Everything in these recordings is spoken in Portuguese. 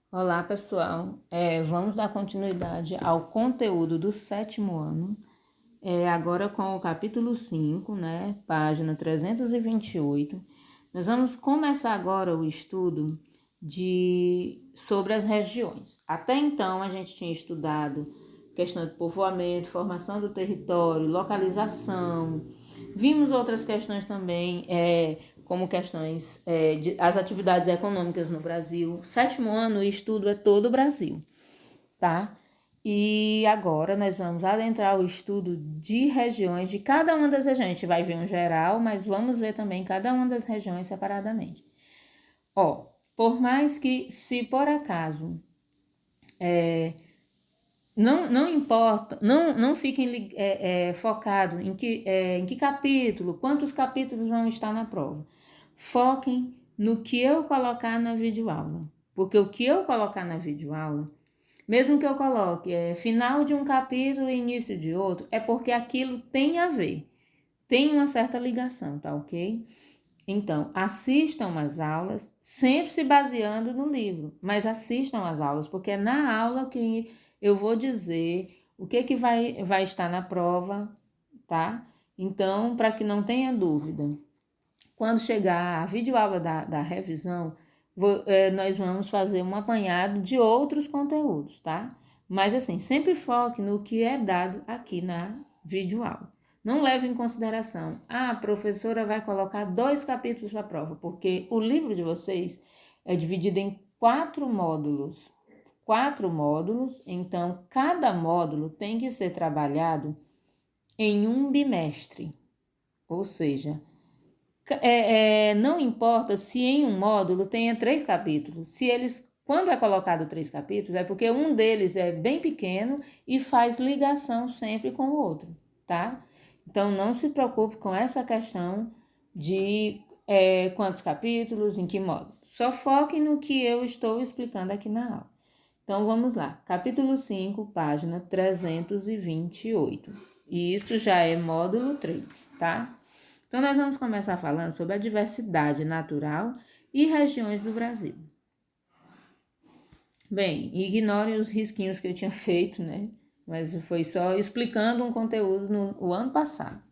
Olá, pessoal. Vamos dar continuidade ao conteúdo do sétimo ano, agora com o capítulo 5, né, página 328. Nós vamos começar agora o estudo sobre as regiões. Até então, a gente tinha estudado questão de povoamento, formação do território, localização. Vimos outras questões também, como questões as atividades econômicas no Brasil. Sétimo ano, o estudo é todo o Brasil, tá? E agora nós vamos adentrar o estudo de regiões, de cada uma das regiões. A gente vai ver um geral, mas vamos ver também cada uma das regiões separadamente. Por mais que, se por acaso não importa, não fiquem focados em que capítulo, quantos capítulos vão estar na prova. Foquem no que eu colocar na videoaula. Porque o que eu colocar na videoaula, mesmo que eu coloque final de um capítulo e início de outro, é porque aquilo tem a ver, tem uma certa ligação, tá ok? Então, assistam às aulas, sempre se baseando no livro, mas assistam às aulas, porque é na aula que eu vou dizer o que vai estar na prova, tá? Então, para que não tenha dúvida, quando chegar a videoaula da revisão, nós vamos fazer um apanhado de outros conteúdos, tá? Mas assim, sempre foque no que é dado aqui na videoaula. Não leve em consideração, a professora vai colocar 2 capítulos para a prova, porque o livro de vocês é dividido em 4 módulos. 4 módulos, então cada módulo tem que ser trabalhado em um bimestre. Ou seja, não importa se em um módulo tenha 3 capítulos. Quando é colocado 3 capítulos, é porque um deles é bem pequeno e faz ligação sempre com o outro, tá? Então, não se preocupe com essa questão de quantos capítulos, em que módulo. Só foque no que eu estou explicando aqui na aula. Então, vamos lá. Capítulo 5, página 328. E isso já é módulo 3, tá? Então, nós vamos começar falando sobre a diversidade natural e regiões do Brasil. Bem, ignorem os risquinhos que eu tinha feito, né? Mas foi só explicando um conteúdo no ano passado.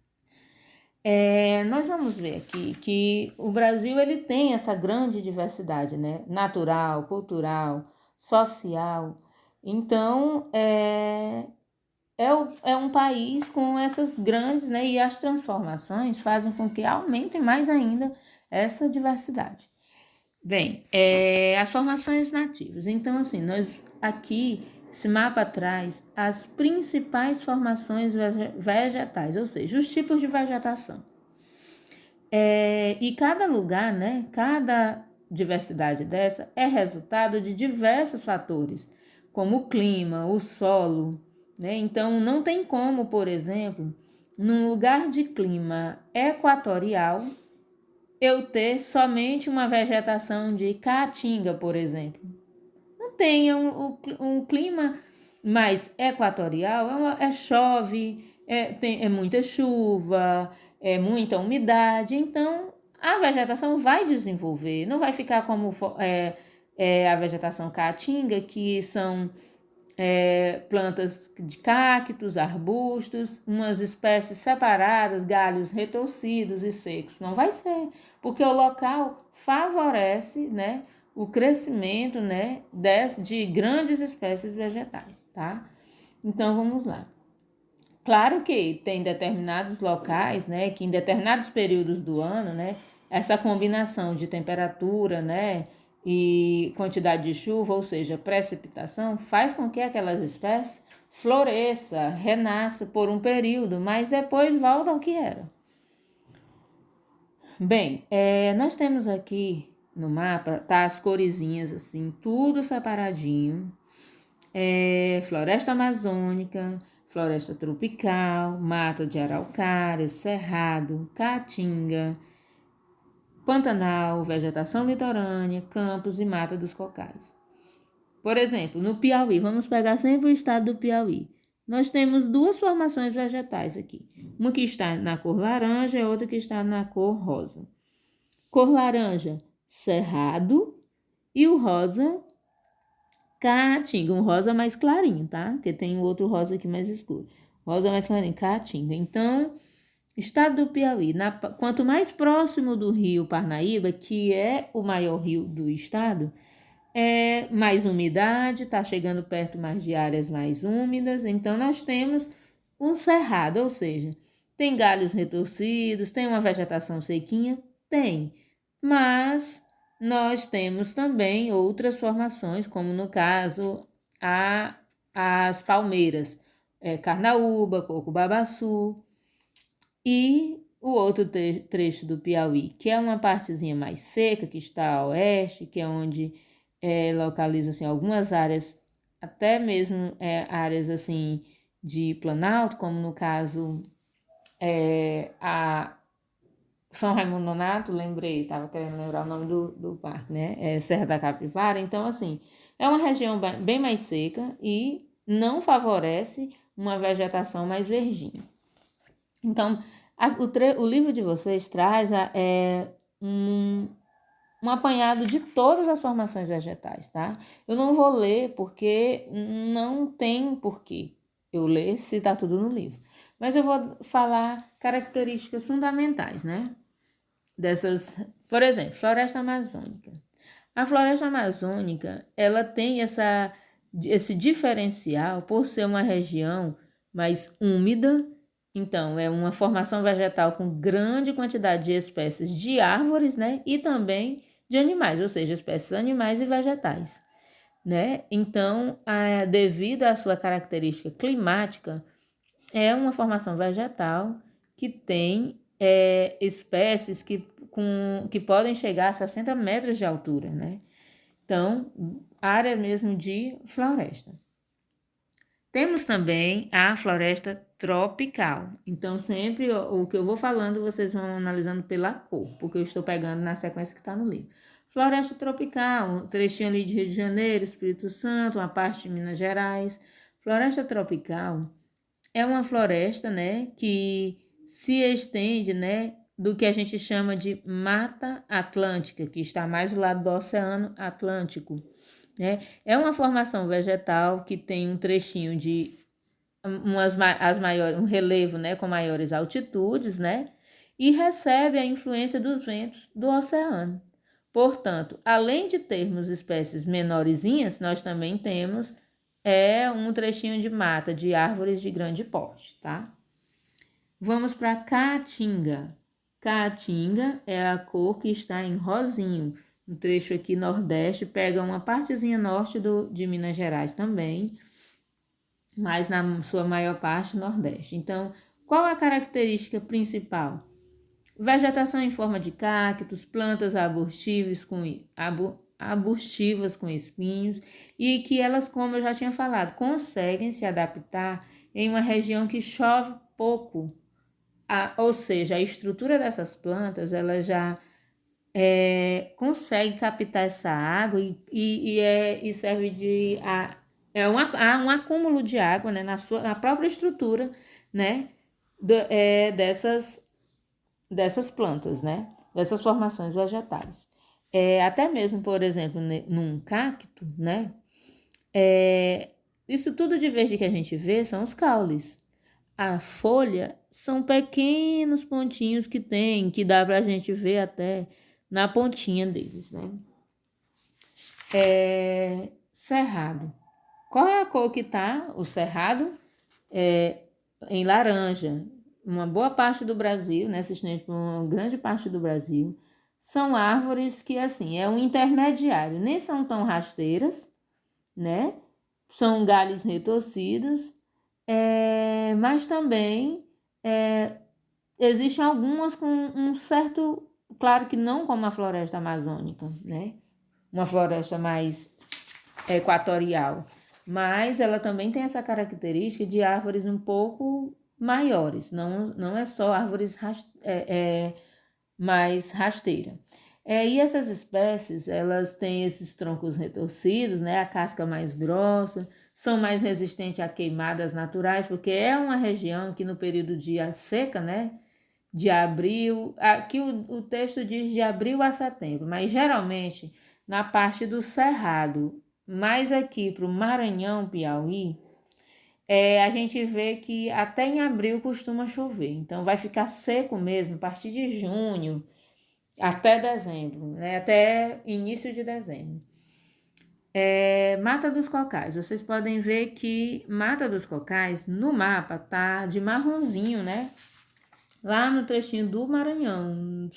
Nós vamos ver aqui que o Brasil ele tem essa grande diversidade, né? Natural, cultural, social. Então, é um país com essas grandes, né? E as transformações fazem com que aumente mais ainda essa diversidade. Bem, as formações nativas. Então, assim, nós aqui, esse mapa traz as principais formações vegetais, ou seja, os tipos de vegetação. E cada lugar, né? Cada diversidade dessa é resultado de diversos fatores, como o clima, o solo, né? Então, não tem como, por exemplo, num lugar de clima equatorial, eu ter somente uma vegetação de caatinga, por exemplo. Não tem um clima mais equatorial, chove, é muita chuva, é muita umidade, então a vegetação vai desenvolver, não vai ficar como a vegetação caatinga, que são plantas de cactos, arbustos, umas espécies separadas, galhos retorcidos e secos. Não vai ser, porque o local favorece, né, o crescimento, né, de grandes espécies vegetais, tá? Então vamos lá. Claro que tem determinados locais, né, que em determinados períodos do ano, né, essa combinação de temperatura, né, e quantidade de chuva, ou seja, precipitação, faz com que aquelas espécies floresça, renasça por um período, mas depois volta ao que era. Bem, nós temos aqui no mapa, tá as coresinhas assim, tudo separadinho. Floresta amazônica, floresta tropical, mata de araucária, cerrado, caatinga, pantanal, vegetação litorânea, campos e mata dos cocais. Por exemplo, no Piauí, vamos pegar sempre o estado do Piauí. Nós temos 2 formações vegetais aqui. Uma que está na cor laranja e outra que está na cor rosa. Cor laranja, cerrado, e o rosa, Caatinga, um rosa mais clarinho, tá? Porque tem um outro rosa aqui mais escuro. Rosa mais clarinho, Caatinga. Então, estado do Piauí, quanto mais próximo do rio Parnaíba, que é o maior rio do estado, é mais umidade, está chegando perto mais de áreas mais úmidas. Então, nós temos um cerrado, ou seja, tem galhos retorcidos, tem uma vegetação sequinha? Tem, mas nós temos também outras formações, como no caso as palmeiras, carnaúba, coco-babaçu, e o outro trecho do Piauí, que é uma partezinha mais seca, que está a oeste, que é onde localiza assim, algumas áreas, até mesmo áreas assim de planalto, como no caso a São Raimundo Nonato, lembrei, estava querendo lembrar o nome do parque, né? Serra da Capivara. Então, assim, é uma região bem mais seca e não favorece uma vegetação mais verdinha. Então, o livro de vocês traz um apanhado de todas as formações vegetais, tá? Eu não vou ler porque não tem porquê eu ler se tá tudo no livro. Mas eu vou falar características fundamentais, né? Dessas, por exemplo, floresta amazônica. A floresta amazônica, ela tem esse diferencial por ser uma região mais úmida. Então, é uma formação vegetal com grande quantidade de espécies de árvores, né? E também de animais, ou seja, espécies animais e vegetais, né? Então, devido à sua característica climática, é uma formação vegetal que tem espécies que podem chegar a 60 metros de altura, né? Então, área mesmo de floresta. Temos também a floresta tropical. Então, sempre o que eu vou falando, vocês vão analisando pela cor, porque eu estou pegando na sequência que está no livro. Floresta tropical, um trechinho ali de Rio de Janeiro, Espírito Santo, uma parte de Minas Gerais. Floresta tropical é uma floresta, né, que se estende, né, do que a gente chama de Mata Atlântica, que está mais do lado do Oceano Atlântico, né? É uma formação vegetal que tem um trechinho de um relevo, né, com maiores altitudes, né? E recebe a influência dos ventos do oceano. Portanto, além de termos espécies menorzinhas, nós também temos um trechinho de mata de árvores de grande porte, tá? Vamos para Caatinga. Caatinga é a cor que está em rosinho. No trecho aqui nordeste, pega uma partezinha norte de Minas Gerais também, mas na sua maior parte nordeste. Então, qual a característica principal? Vegetação em forma de cactos, plantas arbustivas com espinhos, e que elas, como eu já tinha falado, conseguem se adaptar em uma região que chove pouco. Ou seja, a estrutura dessas plantas, ela já consegue captar essa água e serve de um acúmulo de água, né, na própria estrutura, né, dessas plantas, né, dessas formações vegetais. Até mesmo, por exemplo, num cacto, né, isso tudo de verde que a gente vê são os caules. A folha são pequenos pontinhos que dá pra gente ver até na pontinha deles, né? Cerrado. Qual é a cor que tá o cerrado? Em laranja. Uma boa parte do Brasil, né? Se estende por uma grande parte do Brasil, são árvores que, assim, é um intermediário. Nem são tão rasteiras, né? São galhos retorcidos, mas também existem algumas com um certo, claro que não como a floresta amazônica, né? Uma floresta mais equatorial, mas ela também tem essa característica de árvores um pouco maiores, não é só árvores mais rasteira. E essas espécies, elas têm esses troncos retorcidos, né? A casca mais grossa, são mais resistentes a queimadas naturais, porque é uma região que no período de seca, né? De abril, aqui o texto diz de abril a setembro, mas geralmente na parte do cerrado, mais aqui para o Maranhão, Piauí, a gente vê que até em abril costuma chover. Então vai ficar seco mesmo a partir de junho até dezembro, né? Até início de dezembro. Mata dos Cocais. Vocês podem ver que Mata dos Cocais no mapa tá de marronzinho, né? Lá no trechinho do Maranhão.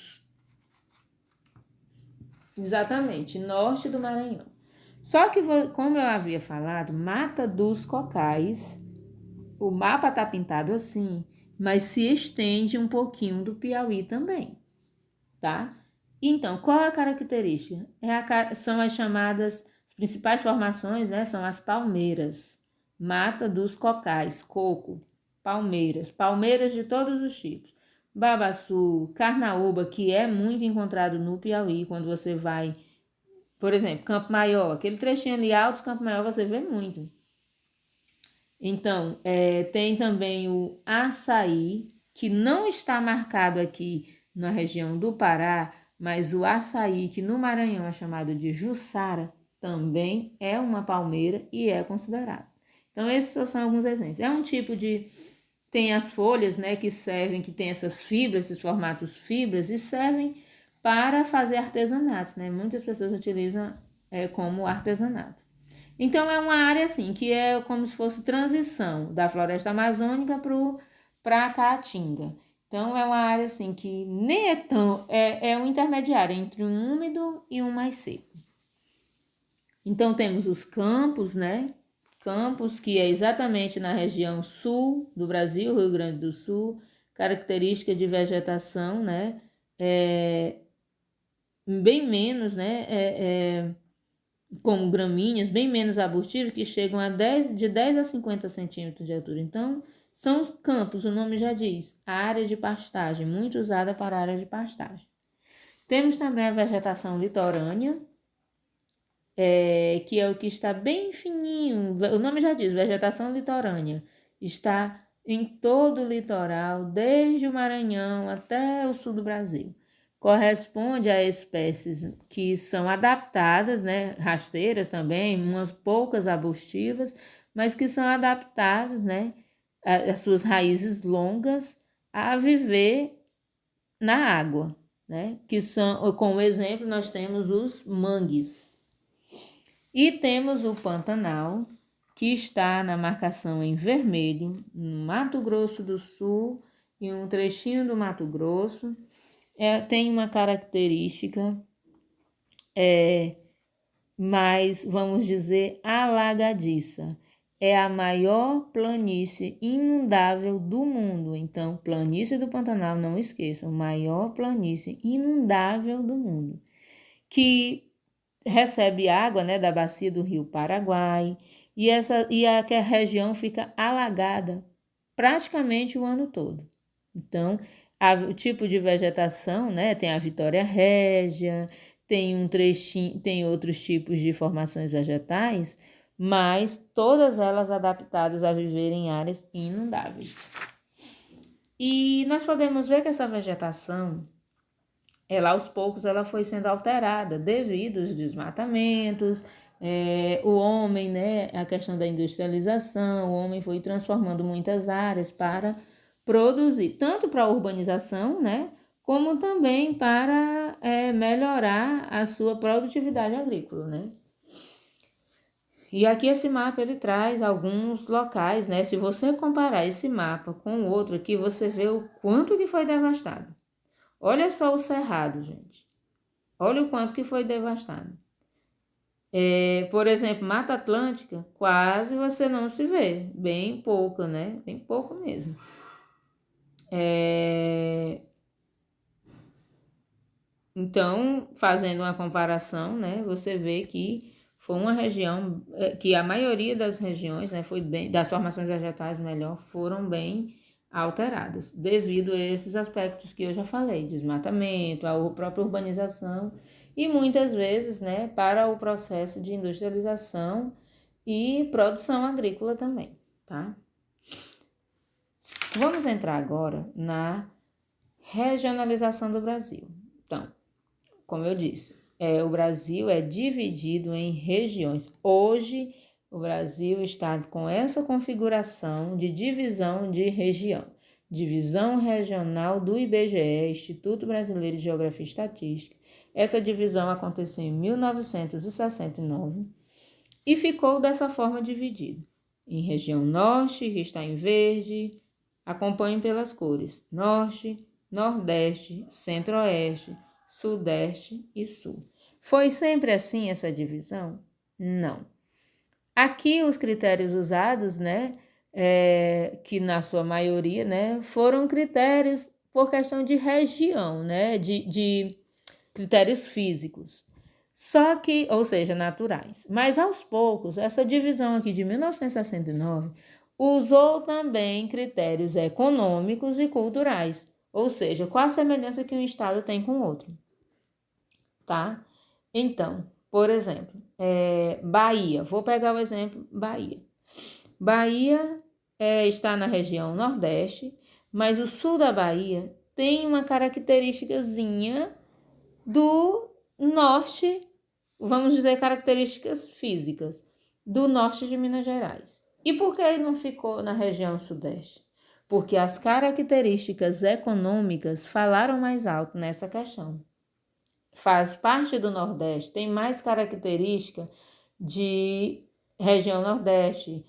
Exatamente, norte do Maranhão. Só que, como eu havia falado, Mata dos Cocais, o mapa tá pintado assim, mas se estende um pouquinho do Piauí também, tá? Então, qual é a característica? São as chamadas, as principais formações, né? São as palmeiras. Mata dos Cocais, coco, palmeiras de todos os tipos. Babaçu, carnaúba, que é muito encontrado no Piauí, quando você vai, por exemplo, Campo Maior, aquele trechinho ali, Altos Campo Maior, você vê muito. Então, tem também o açaí, que não está marcado aqui na região do Pará, mas o açaí, que no Maranhão é chamado de Jussara, também é uma palmeira e é considerado. Então, esses são alguns exemplos. É um tipo de... Tem as folhas, né, que servem, que tem essas fibras, esses formatos fibras, e servem para fazer artesanatos, né? Muitas pessoas utilizam como artesanato. Então, é uma área assim, que é como se fosse transição da floresta amazônica para a caatinga. Então, é uma área assim que nem é tão... É um intermediário entre um úmido e um mais seco. Então, temos os campos, né? Campos, que é exatamente na região sul do Brasil, Rio Grande do Sul, característica de vegetação, né? Bem menos, né? Como gramíneas, bem menos arbustivas, que chegam de 10 a 50 centímetros de altura. Então, são os campos, o nome já diz, a área de pastagem, muito usada para a área de pastagem. Temos também a vegetação litorânea, que é o que está bem fininho, o nome já diz, vegetação litorânea, está em todo o litoral, desde o Maranhão até o sul do Brasil. Corresponde a espécies que são adaptadas, né, rasteiras também, umas poucas arbustivas, mas que são adaptadas, né, as suas raízes longas a viver na água, né, que são, como exemplo, nós temos os mangues. E temos o Pantanal, que está na marcação em vermelho, no Mato Grosso do Sul e um trechinho do Mato Grosso. Tem uma característica mais, vamos dizer, alagadiça. É a maior planície inundável do mundo. Então, planície do Pantanal, não esqueçam, maior planície inundável do mundo. Que recebe água, né, da bacia do Rio Paraguai, e a região fica alagada praticamente o ano todo. Então, o tipo de vegetação, né, tem a Vitória Régia, tem um trechinho, tem outros tipos de formações vegetais, mas todas elas adaptadas a viver em áreas inundáveis. E nós podemos ver que essa vegetação, ela aos poucos ela foi sendo alterada devido aos desmatamentos, o homem, né, a questão da industrialização, o homem foi transformando muitas áreas para produzir, tanto para a urbanização, né, como também para melhorar a sua produtividade agrícola, né. E aqui esse mapa ele traz alguns locais, né, se você comparar esse mapa com o outro aqui, você vê o quanto que foi devastado. Olha só o cerrado, gente. Olha o quanto que foi devastado. Por exemplo, Mata Atlântica, quase você não se vê. Bem pouco, né? Bem pouco mesmo. Então, fazendo uma comparação, né? Você vê que foi uma região, que a maioria das regiões, né? Das formações vegetais, melhor, foram bem alteradas, devido a esses aspectos que eu já falei, desmatamento, a própria urbanização e muitas vezes, né, para o processo de industrialização e produção agrícola também, tá? Vamos entrar agora na regionalização do Brasil. Então, como eu disse, o Brasil é dividido em regiões. Hoje, o Brasil está com essa configuração de divisão de região. Divisão regional do IBGE, Instituto Brasileiro de Geografia e Estatística. Essa divisão aconteceu em 1969 e ficou dessa forma dividido. Em região norte, que está em verde, acompanhem pelas cores: norte, nordeste, centro-oeste, sudeste e sul. Foi sempre assim essa divisão? Não. Aqui os critérios usados, que na sua maioria, foram critérios por questão de região, de critérios físicos. Só que, ou seja, naturais. Mas aos poucos, essa divisão aqui de 1969 usou também critérios econômicos e culturais, ou seja, qual a semelhança que um estado tem com o outro, tá? Então, por exemplo, Bahia, vou pegar o exemplo Bahia. Bahia está na região Nordeste, mas o sul da Bahia tem uma característicazinha do Norte, vamos dizer, características físicas do Norte de Minas Gerais. E por que ele não ficou na região Sudeste? Porque as características econômicas falaram mais alto nessa questão. Faz parte do Nordeste, tem mais característica de região Nordeste.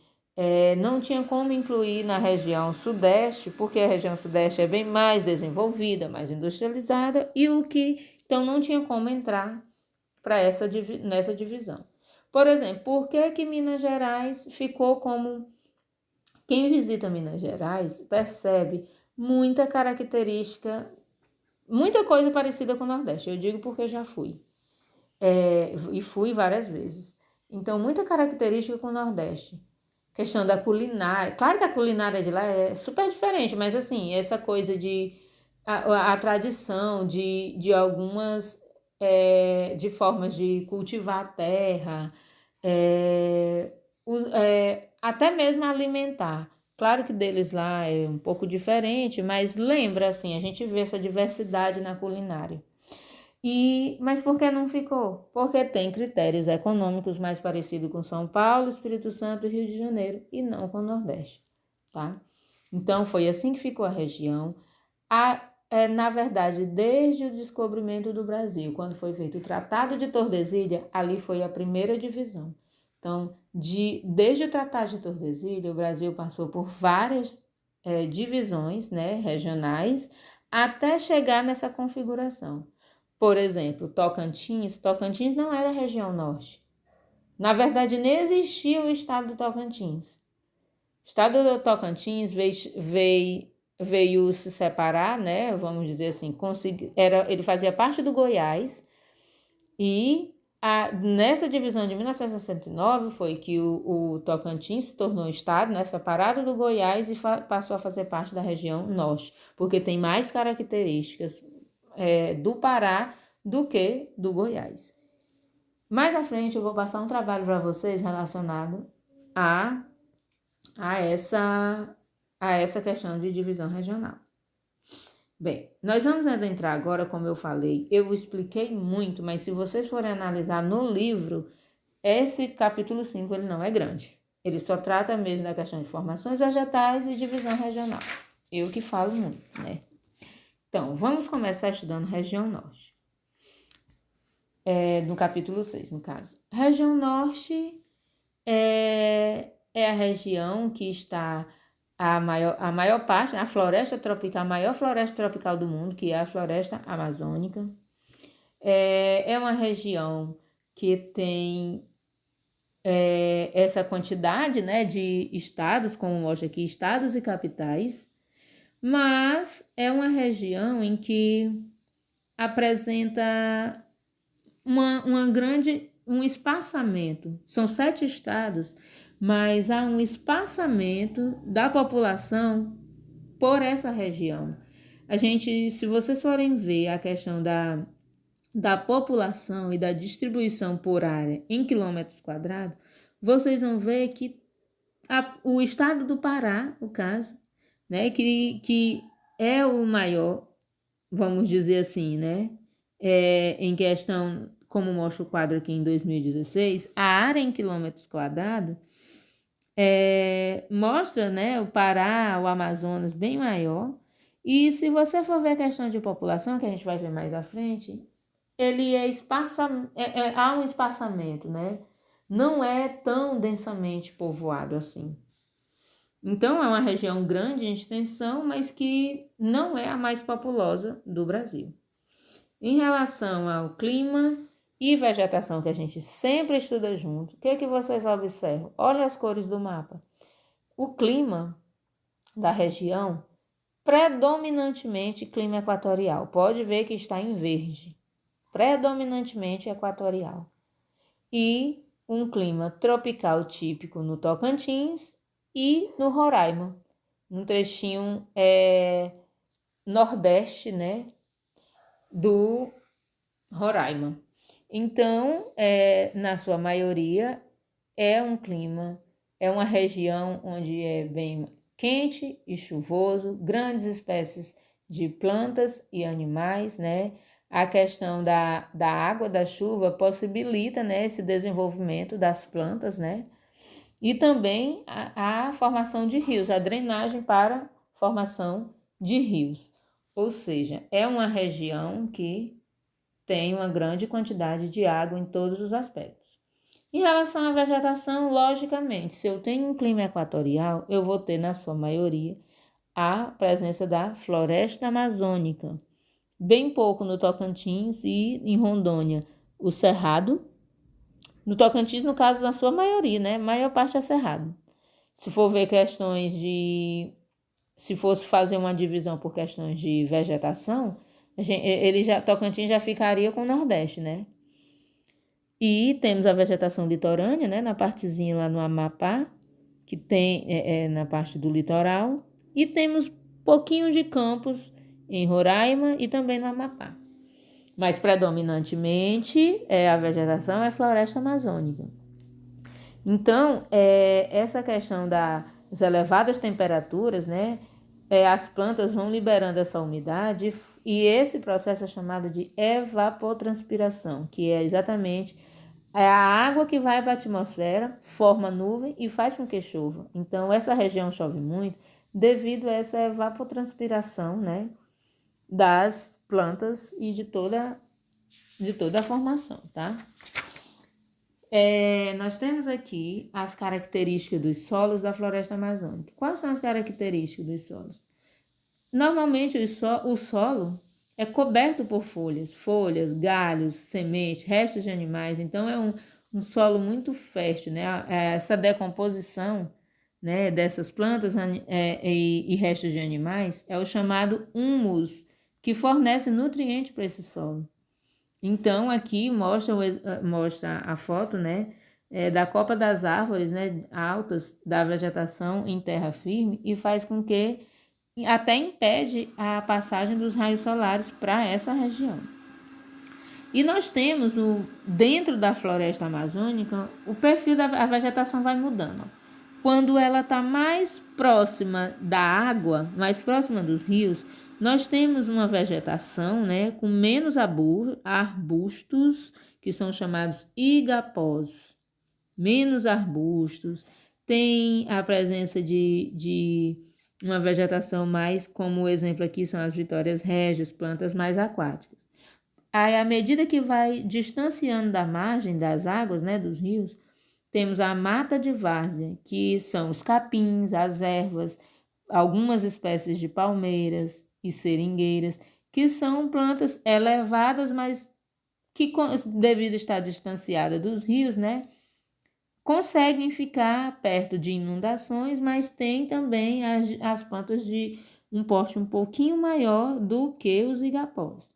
Não tinha como incluir na região Sudeste, porque a região Sudeste é bem mais desenvolvida, mais industrializada, então não tinha como entrar nessa divisão. Por exemplo, por que Minas Gerais ficou como... Quem visita Minas Gerais percebe muita característica, muita coisa parecida com o Nordeste. Eu digo porque já fui. E fui várias vezes. Então, muita característica com o Nordeste. Questão da culinária. Claro que a culinária de lá é super diferente, mas assim, essa coisa de... A tradição de algumas... de formas de cultivar a terra, até mesmo alimentar. Claro que deles lá é um pouco diferente, mas lembra assim, a gente vê essa diversidade na culinária. Mas por que não ficou? Porque tem critérios econômicos mais parecidos com São Paulo, Espírito Santo e Rio de Janeiro, e não com o Nordeste, tá? Então, foi assim que ficou a região. Na verdade, desde o descobrimento do Brasil, quando foi feito o Tratado de Tordesilhas, ali foi a primeira divisão. Então, desde o Tratado de Tordesilhas, o Brasil passou por várias divisões, regionais, até chegar nessa configuração. Por exemplo, Tocantins não era a região norte. Na verdade, nem existia o estado do Tocantins. O estado do Tocantins veio se separar, vamos dizer assim, ele fazia parte do Goiás, e nessa divisão de 1969 foi que o Tocantins se tornou estado, separado do Goiás, e passou a fazer parte da região norte, porque tem mais características do Pará do que do Goiás. Mais à frente eu vou passar um trabalho para vocês relacionado a essa questão de divisão regional. Bem, nós vamos adentrar agora, como eu falei, eu expliquei muito, mas se vocês forem analisar no livro, esse capítulo 5 ele não é grande. Ele só trata mesmo da questão de formações vegetais e divisão regional. Eu que falo muito, Então, vamos começar estudando região norte. No capítulo 6, no caso. Região norte é a região que está a maior parte, a floresta tropical, a maior floresta tropical do mundo, que é a floresta amazônica. É uma região que tem essa quantidade, de estados, como mostra aqui, estados e capitais, mas é uma região em que apresenta um espaçamento. São 7 estados, mas há um espaçamento da população por essa região. Se vocês forem ver a questão da população e da distribuição por área em quilômetros quadrados, vocês vão ver que o estado do Pará, no caso, que é o maior, vamos dizer assim, em questão como mostra o quadro aqui em 2016, a área em quilômetros quadrados mostra, né, o Pará, o Amazonas bem maior. E se você for ver a questão de população, que a gente vai ver mais à frente, ele há um espaçamento, né? Não é tão densamente povoado assim. Então, é uma região grande em extensão, mas que não é a mais populosa do Brasil. Em relação ao clima e vegetação, que a gente sempre estuda junto, o que vocês observam? Olha as cores do mapa. O clima da região, predominantemente clima equatorial. Pode ver que está em verde. Predominantemente equatorial. E um clima tropical típico no Tocantins e no Roraima. Um trechinho nordeste, né, do Roraima. Então, na sua maioria, é um clima, é uma região onde é bem quente e chuvoso, grandes espécies de plantas e animais, né? A questão da água, da chuva, possibilita, né, esse desenvolvimento das plantas, né? E também a formação de rios, a drenagem para formação de rios. Ou seja, é uma região que tem uma grande quantidade de água em todos os aspectos. Em relação à vegetação, logicamente, se eu tenho um clima equatorial, eu vou ter, na sua maioria, a presença da floresta amazônica. Bem pouco no Tocantins e em Rondônia, o cerrado. No Tocantins, no caso, na sua maioria, né? A maior parte é cerrado. Se for ver questões de... Se fosse fazer uma divisão por questões de vegetação, Tocantins já ficaria com o Nordeste, né? E temos a vegetação litorânea, né, na partezinha lá no Amapá, que tem na parte do litoral. E temos pouquinho de campos em Roraima e também no Amapá. Mas predominantemente a vegetação é floresta amazônica. Então, essa questão das elevadas temperaturas, né, as plantas vão liberando essa umidade e esse processo é chamado de evapotranspiração, que é exatamente a água que vai para a atmosfera, forma nuvem e faz com que chova. Então, essa região chove muito devido a essa evapotranspiração, né, das plantas e de toda a formação, tá? Nós temos aqui as características dos solos da floresta amazônica. Quais são as características dos solos? Normalmente o solo é coberto por folhas, galhos, sementes, restos de animais. Então é um solo muito fértil, né? Essa decomposição, né, dessas plantas e restos de animais é o chamado humus, que fornece nutriente para esse solo. Então aqui mostra a foto, né, da copa das árvores, né, altas da vegetação em terra firme e faz com que até impede a passagem dos raios solares para essa região. E nós temos dentro da floresta amazônica, o perfil da vegetação vai mudando. Quando ela está mais próxima da água, mais próxima dos rios, nós temos uma vegetação, né, com menos arbustos, que são chamados igapós. Menos arbustos, tem a presença de uma vegetação mais, como o exemplo aqui são as vitórias régias, plantas mais aquáticas. Aí, à medida que vai distanciando da margem das águas, né, dos rios, temos a mata de várzea, que são os capins, as ervas, algumas espécies de palmeiras e seringueiras, que são plantas elevadas, mas que, devido a estar distanciada dos rios, né, conseguem ficar perto de inundações, mas tem também as plantas de um porte um pouquinho maior do que os igapós.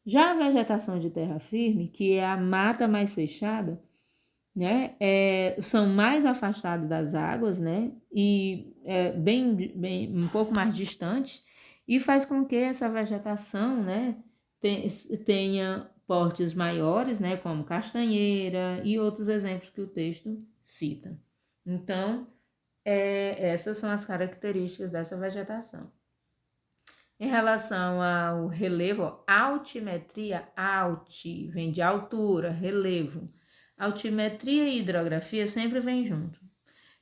Já a vegetação de terra firme, que é a mata mais fechada, né, são mais afastados das águas, né, e bem um pouco mais distantes, e faz com que essa vegetação, né, tenha portes maiores, né, como castanheira e outros exemplos que o texto cita. Então, essas são as características dessa vegetação. Em relação ao relevo, ó, altimetria, vem de altura, relevo. Altimetria e hidrografia sempre vem junto.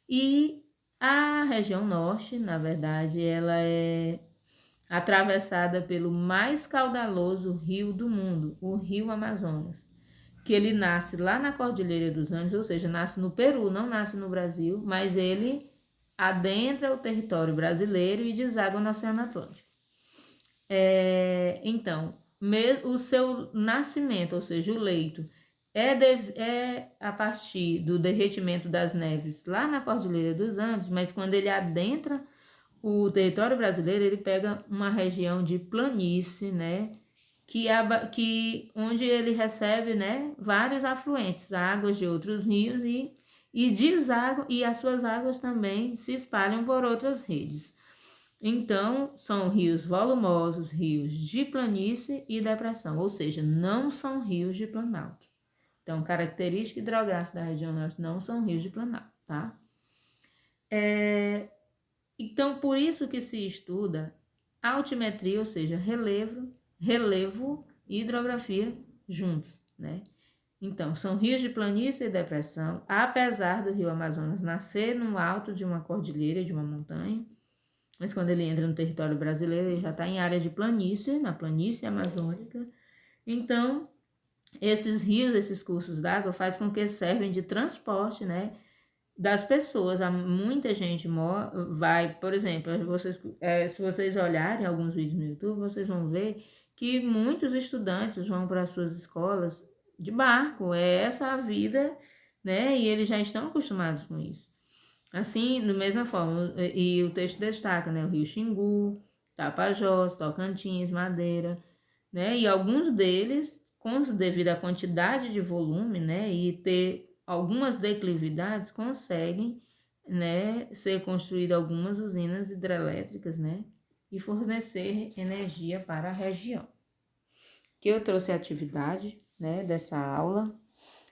E a região norte, na verdade, ela é atravessada pelo mais caudaloso rio do mundo, o Rio Amazonas, que ele nasce lá na Cordilheira dos Andes, ou seja, nasce no Peru, não nasce no Brasil, mas ele adentra o território brasileiro e deságua no Oceano Atlântico. Então, o seu nascimento, ou seja, o leito, é a partir do derretimento das neves lá na Cordilheira dos Andes, mas quando ele adentra o território brasileiro, ele pega uma região de planície, né? Onde ele recebe, né, vários afluentes, águas de outros rios e deságua, e as suas águas também se espalham por outras redes. Então, são rios volumosos, rios de planície e depressão, ou seja, não são rios de planalto. Então, característica hidrográfica da região norte não são rios de planalto, tá? Então, por isso que se estuda altimetria, ou seja, relevo e hidrografia juntos, né? Então, são rios de planície e depressão, apesar do rio Amazonas nascer no alto de uma cordilheira, de uma montanha, mas quando ele entra no território brasileiro, ele já está em área de planície, na planície amazônica. Então, esses rios, esses cursos d'água, faz com que servem de transporte, né, das pessoas. Muita gente vai, por exemplo, se vocês olharem alguns vídeos no YouTube, vocês vão ver que muitos estudantes vão para as suas escolas de barco. É essa a vida, né? E eles já estão acostumados com isso. Assim, da mesma forma, e o texto destaca, né, o Rio Xingu, Tapajós, Tocantins, Madeira, né, e alguns deles, devido à quantidade de volume, né, e ter algumas declividades, conseguem, né, ser construídas algumas usinas hidrelétricas, né, e fornecer energia para a região. Que eu trouxe a atividade, né, dessa aula,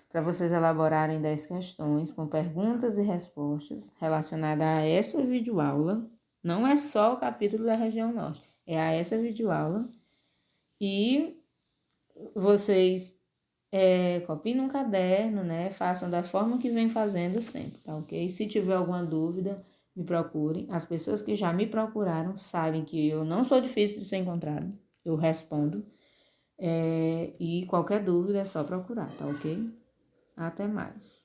para vocês elaborarem 10 questões com perguntas e respostas relacionadas a essa videoaula. Não é só o capítulo da região norte, é a essa videoaula. E vocês copiem num caderno, né? Façam da forma que vem fazendo sempre, tá ok? Se tiver alguma dúvida, me procurem. As pessoas que já me procuraram sabem que eu não sou difícil de ser encontrado. Eu respondo. E qualquer dúvida é só procurar, tá ok? Até mais.